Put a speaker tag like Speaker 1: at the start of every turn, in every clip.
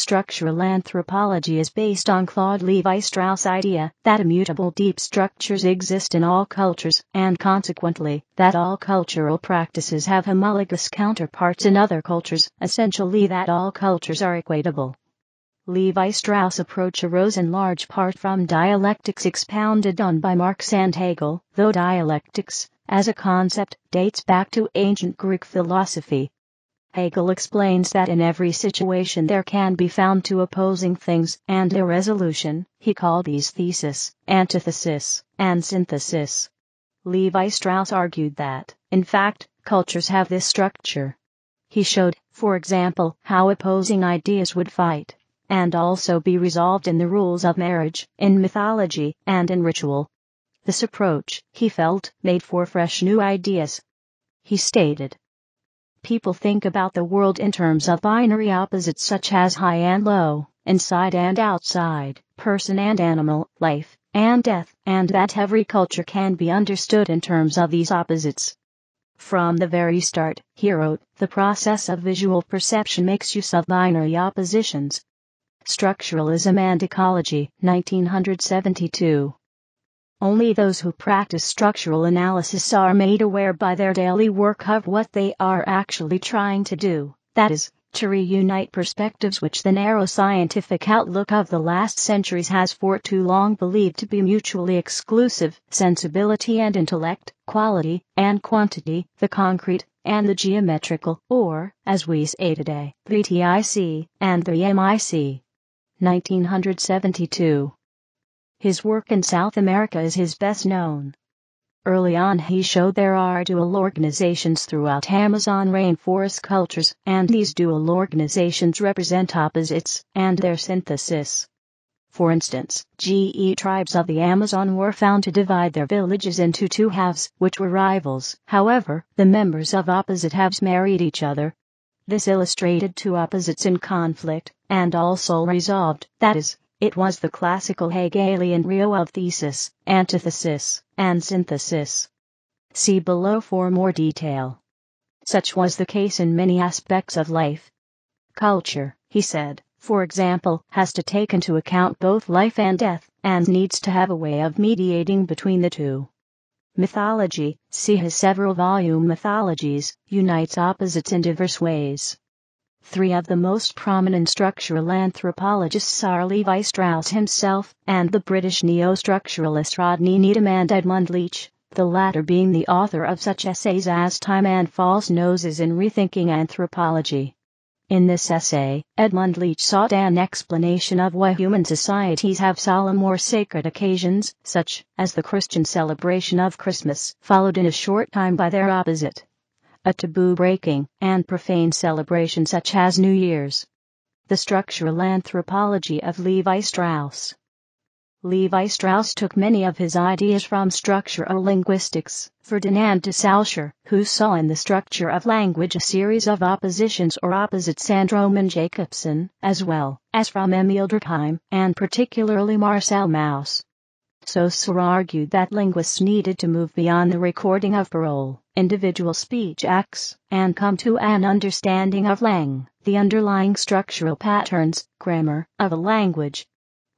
Speaker 1: Structural anthropology is based on Claude Lévi-Strauss' idea that immutable deep structures exist in all cultures, and consequently, that all cultural practices have homologous counterparts in other cultures, essentially that all cultures are equatable. Lévi-Strauss' approach arose in large part from dialectics expounded on by Marx and Hegel, though dialectics, as a concept, dates back to ancient Greek philosophy. Hegel explains that in every situation there can be found two opposing things, and their resolution, he called these thesis, antithesis, and synthesis. Lévi-Strauss argued that, in fact, cultures have this structure. He showed, for example, how opposing ideas would fight, and also be resolved in the rules of marriage, in mythology, and in ritual. This approach, he felt, made for fresh new ideas. He stated, "People think about the world in terms of binary opposites such as high and low, inside and outside, person and animal, life and death, and that every culture can be understood in terms of these opposites. From the very start," he wrote, "the process of visual perception makes use of binary oppositions." Structuralism and Ecology, 1972. Only those who practice structural analysis are made aware by their daily work of what they are actually trying to do, that is, to reunite perspectives which the narrow scientific outlook of the last centuries has for too long believed to be mutually exclusive: sensibility and intellect, quality and quantity, the concrete and the geometrical, or, as we say today, the TIC and the MIC. 1972. His work in South America is his best known. Early on he showed there are dual organizations throughout Amazon rainforest cultures, and these dual organizations represent opposites, and their synthesis. For instance, tribes of the Amazon were found to divide their villages into two halves, which were rivals. However, the members of opposite halves married each other. This illustrated two opposites in conflict, and also resolved, that is, it was the classical Hegelian trio of thesis, antithesis, and synthesis. See below for more detail. Such was the case in many aspects of life. Culture, he said, for example, has to take into account both life and death, and needs to have a way of mediating between the two. Mythology, see his several-volume Mythologies, unites opposites in diverse ways. Three of the most prominent structural anthropologists are Lévi-Strauss himself, and the British neo-structuralist Rodney Needham and Edmund Leach, the latter being the author of such essays as Time and False Noses in Rethinking Anthropology. In this essay, Edmund Leach sought an explanation of why human societies have solemn or sacred occasions, such as the Christian celebration of Christmas, followed in a short time by their opposite, a taboo-breaking and profane celebration such as New Year's. The structural anthropology of Lévi-Strauss. Lévi-Strauss took many of his ideas from structural linguistics, Ferdinand de Saussure, who saw in the structure of language a series of oppositions or opposites, and Roman Jakobson, as well as from Emile Durkheim, and particularly Marcel Mauss. Saussure argued that linguists needed to move beyond the recording of parole, individual speech acts, and come to an understanding of the underlying structural patterns, grammar, of a language.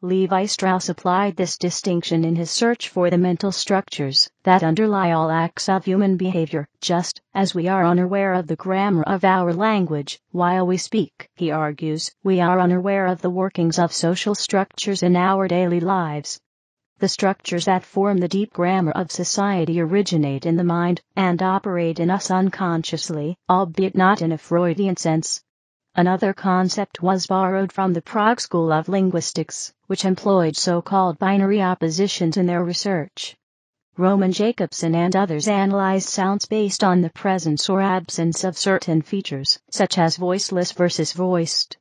Speaker 1: Lévi-Strauss applied this distinction in his search for the mental structures that underlie all acts of human behavior, just as we are unaware of the grammar of our language while we speak. He argues, we are unaware of the workings of social structures in our daily lives. The structures that form the deep grammar of society originate in the mind, and operate in us unconsciously, albeit not in a Freudian sense. Another concept was borrowed from the Prague School of Linguistics, which employed so-called binary oppositions in their research. Roman Jakobson and others analyzed sounds based on the presence or absence of certain features, such as voiceless versus voiced.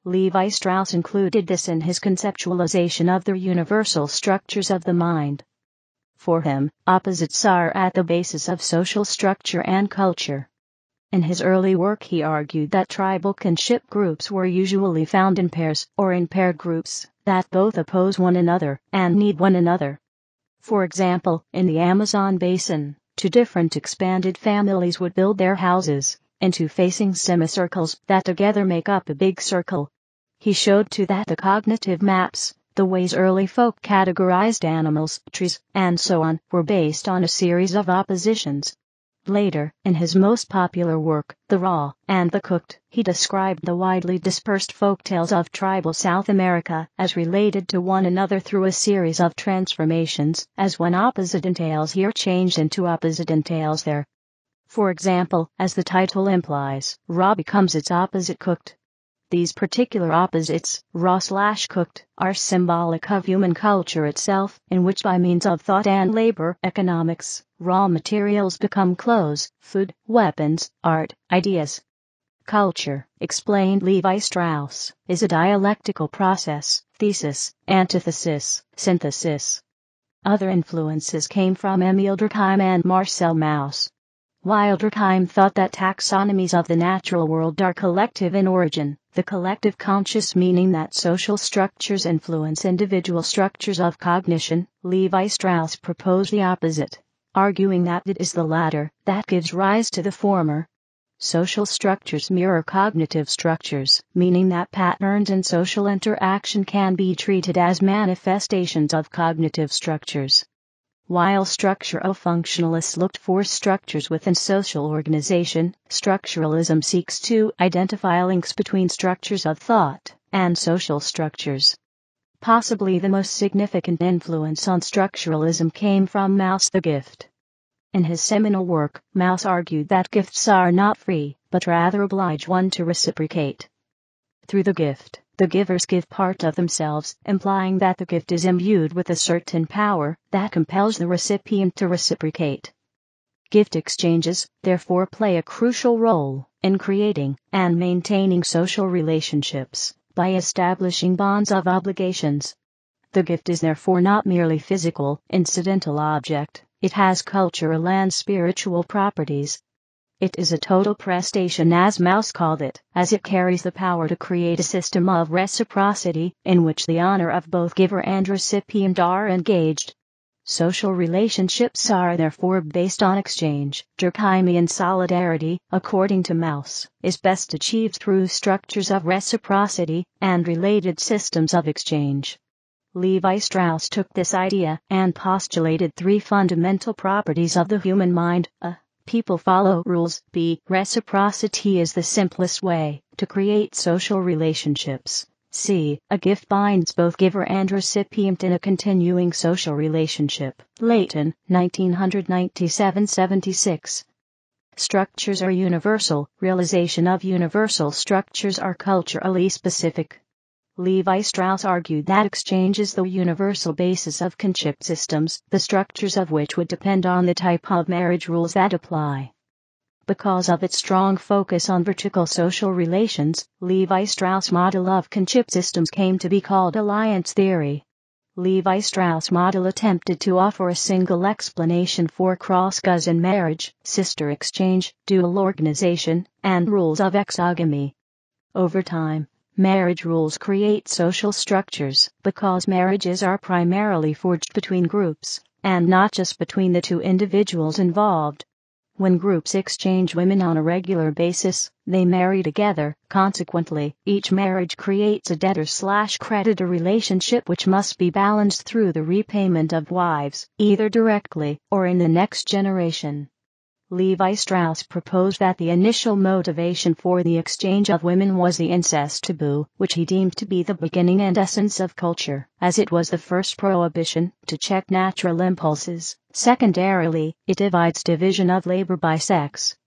Speaker 1: Lévi-Strauss included this in his conceptualization of the universal structures of the mind. For him, opposites are at the basis of social structure and culture. In his early work he argued that tribal kinship groups were usually found in pairs, or in paired groups, that both oppose one another, and need one another. For example, in the Amazon basin, two different expanded families would build their houses into facing semicircles that together make up a big circle. He showed too that the cognitive maps, the ways early folk categorized animals, trees, and so on, were based on a series of oppositions. Later, in his most popular work, The Raw and the Cooked, he described the widely dispersed folktales of tribal South America as related to one another through a series of transformations, as when opposite entails here changed into opposite entails there. For example, as the title implies, raw becomes its opposite cooked. These particular opposites, raw/cooked, are symbolic of human culture itself, in which by means of thought and labor economics, raw materials become clothes, food, weapons, art, ideas. Culture, explained Lévi-Strauss, is a dialectical process, thesis, antithesis, synthesis. Other influences came from Emile Durkheim and Marcel Mauss. While Durkheim thought that taxonomies of the natural world are collective in origin, the collective conscious meaning that social structures influence individual structures of cognition, Lévi-Strauss proposed the opposite, arguing that it is the latter that gives rise to the former. Social structures mirror cognitive structures, meaning that patterns in social interaction can be treated as manifestations of cognitive structures. While structural functionalists looked for structures within social organization, structuralism seeks to identify links between structures of thought and social structures. Possibly the most significant influence on structuralism came from Mauss' The Gift. In his seminal work, Mauss argued that gifts are not free, but rather oblige one to reciprocate. Through the gift, the givers give part of themselves, implying that the gift is imbued with a certain power that compels the recipient to reciprocate. Gift exchanges, therefore, play a crucial role in creating and maintaining social relationships by establishing bonds of obligations. The gift is therefore not merely physical, incidental object, it has cultural and spiritual properties. It is a total prestation, as Mauss called it, as it carries the power to create a system of reciprocity, in which the honor of both giver and recipient are engaged. Social relationships are therefore based on exchange. Durkheimian solidarity, according to Mauss, is best achieved through structures of reciprocity and related systems of exchange. Lévi-Strauss took this idea and postulated three fundamental properties of the human mind: a. People follow rules. B. Reciprocity is the simplest way to create social relationships. C. A gift binds both giver and recipient in a continuing social relationship. Leighton, 1997-76. Structures are universal. Realization of universal structures are culturally specific. Lévi-Strauss argued that exchange is the universal basis of kinship systems, the structures of which would depend on the type of marriage rules that apply. Because of its strong focus on vertical social relations, Lévi-Strauss' model of kinship systems came to be called alliance theory. Lévi-Strauss' model attempted to offer a single explanation for cross-cousin marriage, sister exchange, dual organization, and rules of exogamy. Over time, marriage rules create social structures because marriages are primarily forged between groups, and not just between the two individuals involved. When groups exchange women on a regular basis, they marry together. Consequently, each marriage creates a debtor/creditor relationship which must be balanced through the repayment of wives, either directly or in the next generation. Lévi-Strauss proposed that the initial motivation for the exchange of women was the incest taboo, which he deemed to be the beginning and essence of culture, as it was the first prohibition to check natural impulses. Secondarily, it divides division of labor by sex.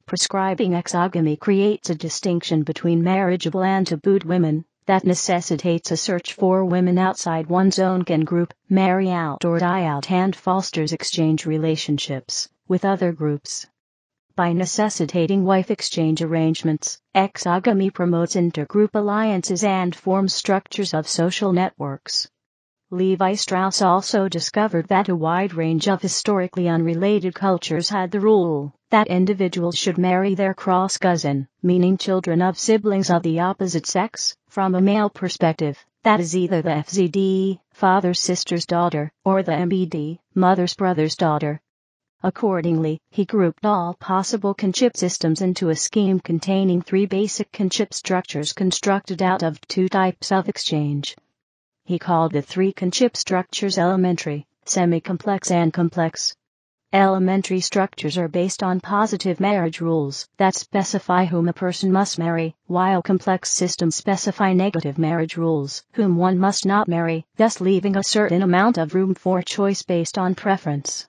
Speaker 1: Prescribing exogamy creates a distinction between marriageable and tabooed women that necessitates a search for women outside one's own kin group, marry out or die out, and fosters exchange relationships with other groups. By necessitating wife exchange arrangements, exogamy promotes intergroup alliances and forms structures of social networks. Lévi-Strauss also discovered that a wide range of historically unrelated cultures had the rule that individuals should marry their cross-cousin, meaning children of siblings of the opposite sex, from a male perspective, that is either the FZD, father's sister's daughter, or the MBD, mother's brother's daughter. Accordingly, he grouped all possible kinship systems into a scheme containing three basic kinship structures constructed out of two types of exchange. He called the three kinship structures elementary, semi-complex and complex. Elementary structures are based on positive marriage rules that specify whom a person must marry, while complex systems specify negative marriage rules whom one must not marry, thus leaving a certain amount of room for choice based on preference.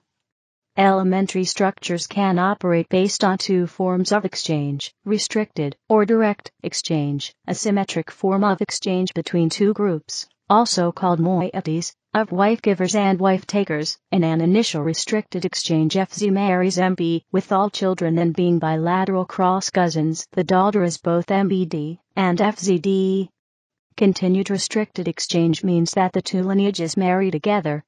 Speaker 1: Elementary structures can operate based on two forms of exchange, restricted or direct exchange, a symmetric form of exchange between two groups, also called moieties, of wife-givers and wife-takers, and an initial restricted exchange. FZ marries MB, with all children then being bilateral cross-cousins. The daughter is both MBD and FZD. Continued restricted exchange means that the two lineages marry together.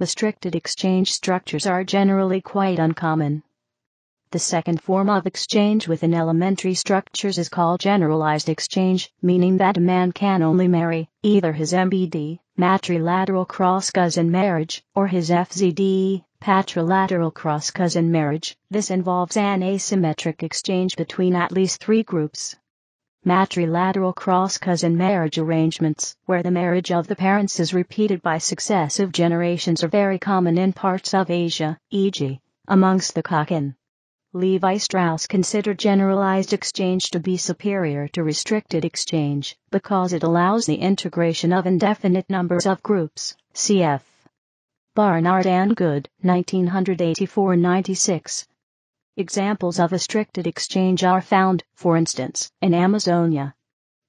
Speaker 1: Restricted exchange structures are generally quite uncommon. The second form of exchange within elementary structures is called generalized exchange, meaning that a man can only marry either his MBD, matrilateral cross-cousin marriage, or his FZD, patrilateral cross-cousin marriage. This involves an asymmetric exchange between at least three groups. Matrilateral cross-cousin marriage arrangements, where the marriage of the parents is repeated by successive generations, are very common in parts of Asia, e.g., amongst the Khakin. Lévi-Strauss considered generalized exchange to be superior to restricted exchange, because it allows the integration of indefinite numbers of groups, cf. Barnard and Good, 1984-96. Examples of restricted exchange are found, for instance, in Amazonia.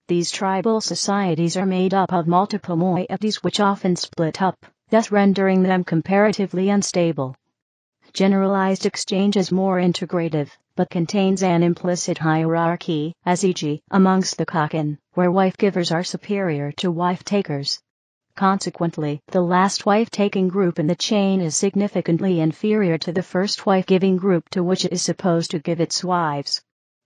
Speaker 1: These tribal societies are made up of multiple moieties which often split up, thus rendering them comparatively unstable. Generalized exchange is more integrative, but contains an implicit hierarchy, as e.g., amongst the Khakin, where wife-givers are superior to wife-takers. Consequently, the last wife-taking group in the chain is significantly inferior to the first wife-giving group to which it is supposed to give its wives.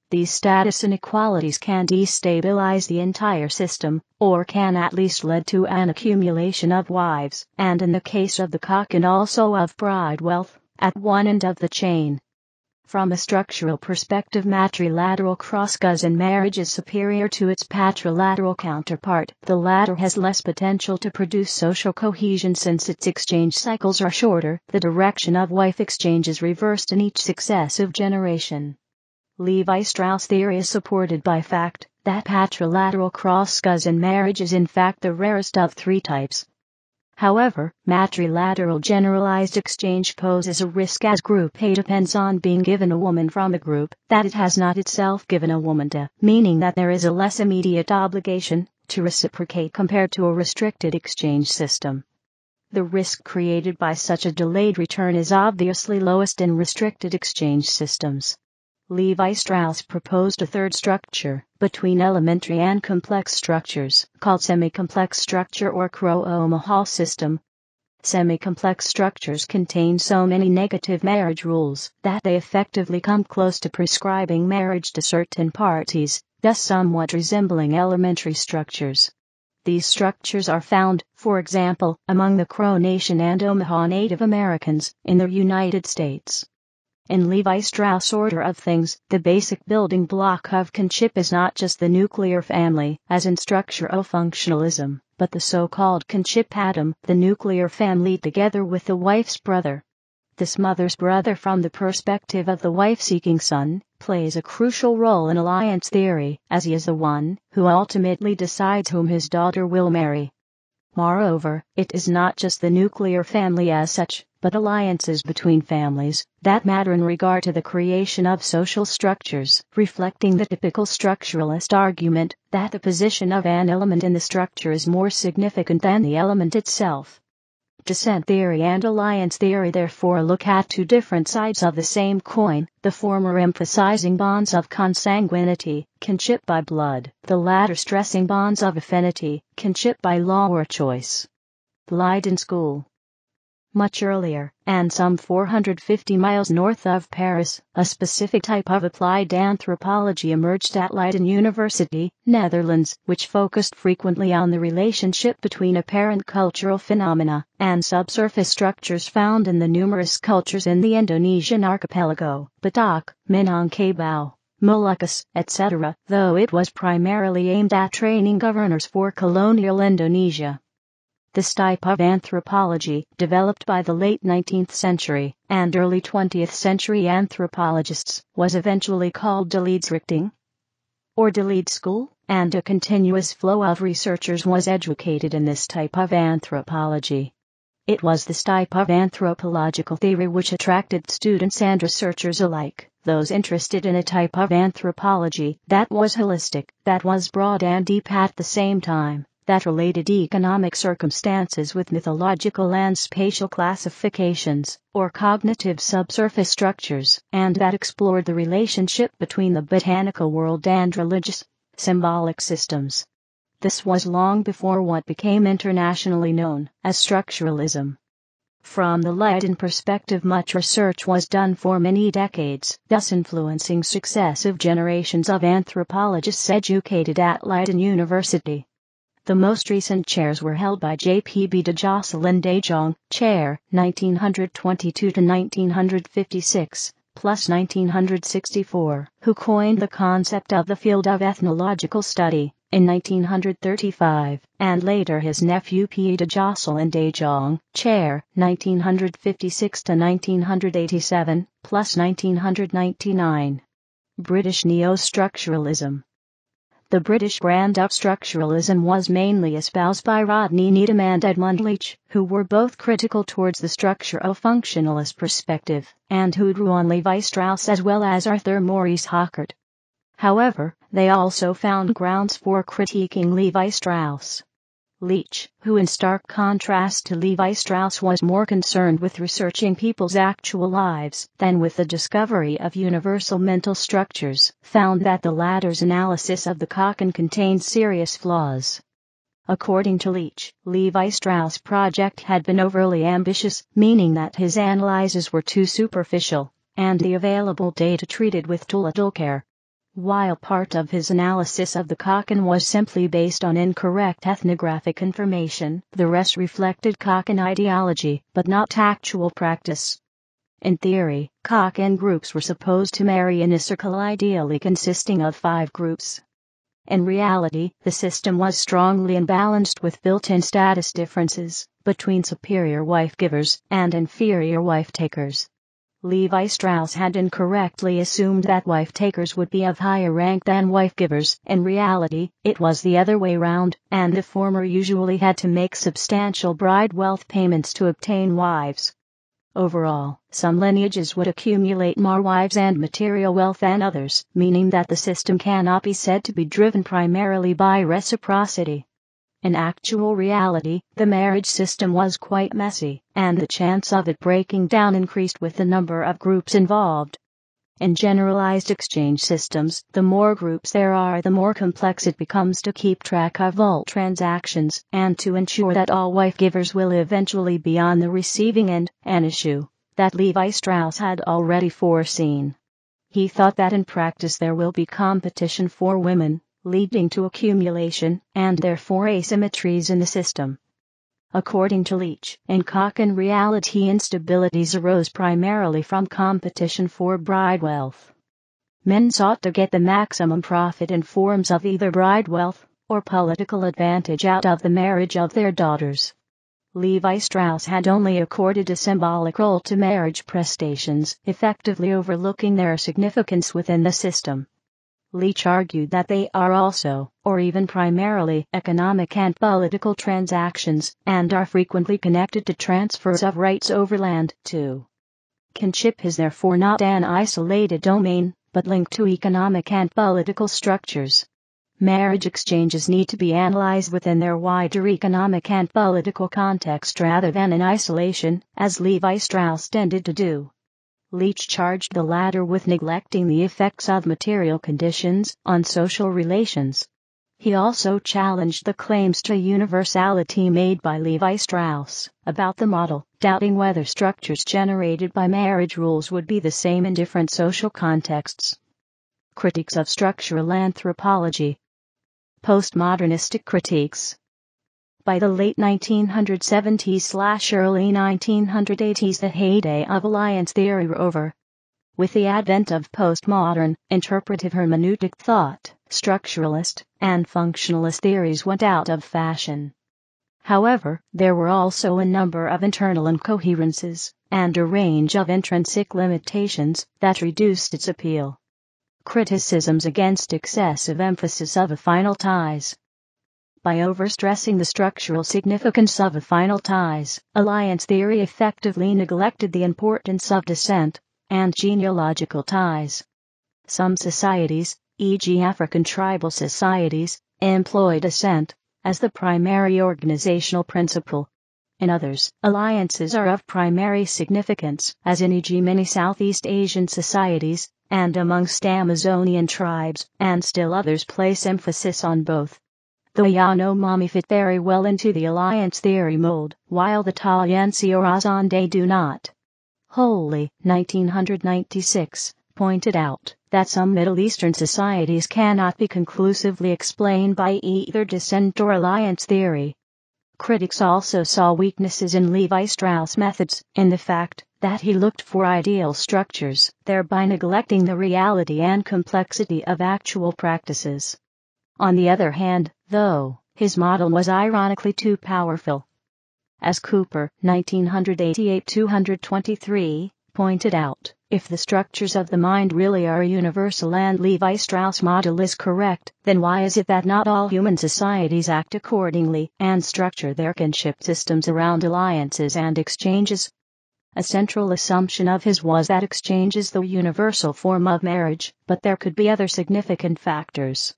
Speaker 1: These status inequalities can destabilize the entire system, or can at least lead to an accumulation of wives, and in the case of the Khakin also of bride wealth, at one end of the chain. From a structural perspective, matrilateral cross-cousin marriage is superior to its patrilateral counterpart. The latter has less potential to produce social cohesion since its exchange cycles are shorter. The direction of wife exchange is reversed in each successive generation. Lévi-Strauss theory is supported by fact that patrilateral cross-cousin marriage is in fact the rarest of three types. However, matrilateral generalized exchange poses a risk as Group A depends on being given a woman from a group that it has not itself given a woman to, meaning that there is a less immediate obligation to reciprocate compared to a restricted exchange system. The risk created by such a delayed return is obviously lowest in restricted exchange systems. Lévi-Strauss proposed a third structure, between elementary and complex structures, called semi-complex structure or Crow-Omaha system. Semi-complex structures contain so many negative marriage rules that they effectively come close to prescribing marriage to certain parties, thus somewhat resembling elementary structures. These structures are found, for example, among the Crow Nation and Omaha Native Americans in the United States. In Lévi-Strauss' order of things, the basic building block of kinship is not just the nuclear family, as in structural functionalism, but the so-called kinship atom, the nuclear family together with the wife's brother. This mother's brother, from the perspective of the wife-seeking son, plays a crucial role in alliance theory, as he is the one who ultimately decides whom his daughter will marry. Moreover, it is not just the nuclear family as such, but alliances between families that matter in regard to the creation of social structures, reflecting the typical structuralist argument that the position of an element in the structure is more significant than the element itself. Descent theory and alliance theory therefore look at two different sides of the same coin, the former emphasizing bonds of consanguinity, kinship by blood, the latter stressing bonds of affinity, kinship by law or choice. Leiden School. Much earlier, and some 450 miles north of Paris, a specific type of applied anthropology emerged at Leiden University, Netherlands, which focused frequently on the relationship between apparent cultural phenomena and subsurface structures found in the numerous cultures in the Indonesian archipelago, Batak, Minangkabau, Moluccas, etc., though it was primarily aimed at training governors for colonial Indonesia. This type of anthropology, developed by the late 19th century and early 20th century anthropologists, was eventually called de Leedsrichting, or de Leeds School, and a continuous flow of researchers was educated in this type of anthropology. It was this type of anthropological theory which attracted students and researchers alike, those interested in a type of anthropology that was holistic, that was broad and deep at the same time, that related economic circumstances with mythological and spatial classifications, or cognitive subsurface structures, and that explored the relationship between the botanical world and religious, symbolic systems. This was long before what became internationally known as structuralism. From the Leiden perspective, much research was done for many decades, thus influencing successive generations of anthropologists educated at Leiden University. The most recent chairs were held by J.P.B. de Jocelyn de Jong, Chair, 1922 to 1956, plus 1964, who coined the concept of the field of ethnological study, in 1935, and later his nephew P. de Jocelyn de Jong, Chair, 1956 to 1987, plus 1999. British neo-structuralism. The British brand of structuralism was mainly espoused by Rodney Needham and Edmund Leach, who were both critical towards the structure of functionalist perspective, and who drew on Lévi-Strauss as well as Arthur Maurice Hockert. However, they also found grounds for critiquing Lévi-Strauss. Leach, who in stark contrast to Lévi-Strauss was more concerned with researching people's actual lives than with the discovery of universal mental structures, found that the latter's analysis of the Kokken contained serious flaws. According to Leach, Lévi-Strauss' project had been overly ambitious, meaning that his analyses were too superficial, and the available data treated with too little care. While part of his analysis of the Kokken was simply based on incorrect ethnographic information, the rest reflected Kokken ideology, but not actual practice. In theory, Kokken groups were supposed to marry in a circle ideally consisting of 5 groups. In reality, the system was strongly imbalanced with built-in status differences between superior wife-givers and inferior wife-takers. Lévi-Strauss had incorrectly assumed that wife-takers would be of higher rank than wife-givers. In reality, it was the other way round, and the former usually had to make substantial bride wealth payments to obtain wives. Overall, some lineages would accumulate more wives and material wealth than others, meaning that the system cannot be said to be driven primarily by reciprocity. In actual reality, the marriage system was quite messy, and the chance of it breaking down increased with the number of groups involved. In generalized exchange systems, the more groups there are, the more complex it becomes to keep track of all transactions, and to ensure that all wife-givers will eventually be on the receiving end, an issue that Lévi-Strauss had already foreseen. He thought that in practice there will be competition for women, leading to accumulation, and therefore asymmetries in the system. According to Leach, in Kokken reality instabilities arose primarily from competition for bride wealth. Men sought to get the maximum profit in forms of either bride wealth or political advantage out of the marriage of their daughters. Lévi-Strauss had only accorded a symbolic role to marriage prestations, effectively overlooking their significance within the system. Leach argued that they are also, or even primarily, economic and political transactions, and are frequently connected to transfers of rights over land, too. Kinship is therefore not an isolated domain, but linked to economic and political structures. Marriage exchanges need to be analyzed within their wider economic and political context rather than in isolation, as Lévi-Strauss tended to do. Leach charged the latter with neglecting the effects of material conditions on social relations. He also challenged the claims to universality made by Lévi-Strauss about the model, doubting whether structures generated by marriage rules would be the same in different social contexts. Critiques of structural anthropology. Postmodernistic critiques. By the late 1970s/early 1980s, the heyday of alliance theory were over. With the advent of postmodern, interpretive hermeneutic thought, structuralist and functionalist theories went out of fashion. However, there were also a number of internal incoherences, and a range of intrinsic limitations, that reduced its appeal. Criticisms against excessive emphasis of affinal ties. By overstressing the structural significance of affinal ties, alliance theory effectively neglected the importance of descent and genealogical ties. Some societies, e.g. African tribal societies, employ descent as the primary organizational principle. In others, alliances are of primary significance, as in e.g. many Southeast Asian societies, and amongst Amazonian tribes, and still others place emphasis on both. The Yanomami fit very well into the alliance theory mold, while the Tayensi or Azande do not. Holy, 1996, pointed out that some Middle Eastern societies cannot be conclusively explained by either descent or alliance theory. Critics also saw weaknesses in Lévi-Strauss' methods, in the fact that he looked for ideal structures, thereby neglecting the reality and complexity of actual practices. On the other hand, though, his model was ironically too powerful. As Cooper, 1988-223, pointed out, if the structures of the mind really are universal and Lévi-Strauss' model is correct, then why is it that not all human societies act accordingly and structure their kinship systems around alliances and exchanges? A central assumption of his was that exchange is the universal form of marriage, but there could be other significant factors.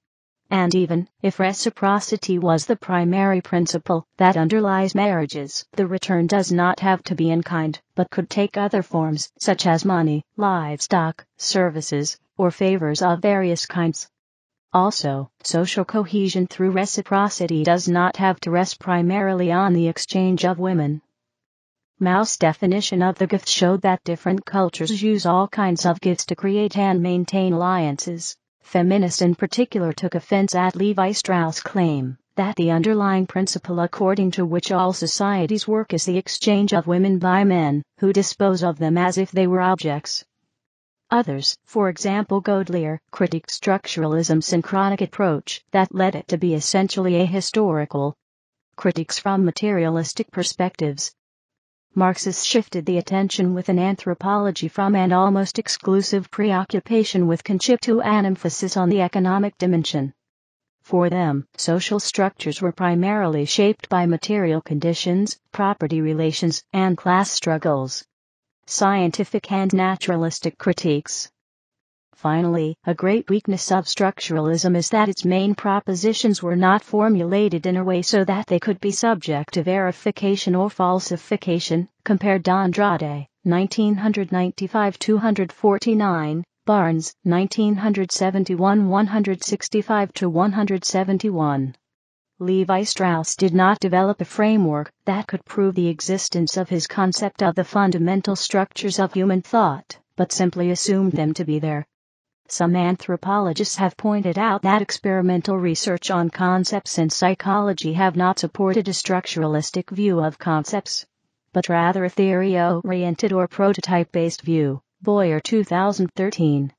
Speaker 1: And even if reciprocity was the primary principle that underlies marriages, the return does not have to be in kind, but could take other forms, such as money, livestock, services, or favors of various kinds. Also, social cohesion through reciprocity does not have to rest primarily on the exchange of women. Mau's definition of the gift showed that different cultures use all kinds of gifts to create and maintain alliances. Feminists in particular took offense at Lévi-Strauss' claim that the underlying principle according to which all societies work is the exchange of women by men, who dispose of them as if they were objects. Others, for example Godelier, critiqued structuralism's synchronic approach that led it to be essentially ahistorical. Critiques from materialistic perspectives. Marxists shifted the attention within anthropology from an almost exclusive preoccupation with kinship to an emphasis on the economic dimension. For them, social structures were primarily shaped by material conditions, property relations, and class struggles. Scientific and naturalistic critiques. Finally, a great weakness of structuralism is that its main propositions were not formulated in a way so that they could be subject to verification or falsification, compared Andrade, 1995-249, Barnes, 1971-165-171. Lévi-Strauss did not develop a framework that could prove the existence of his concept of the fundamental structures of human thought, but simply assumed them to be there. Some anthropologists have pointed out that experimental research on concepts in psychology have not supported a structuralistic view of concepts, but rather a theory-oriented or prototype-based view. Boyer 2013.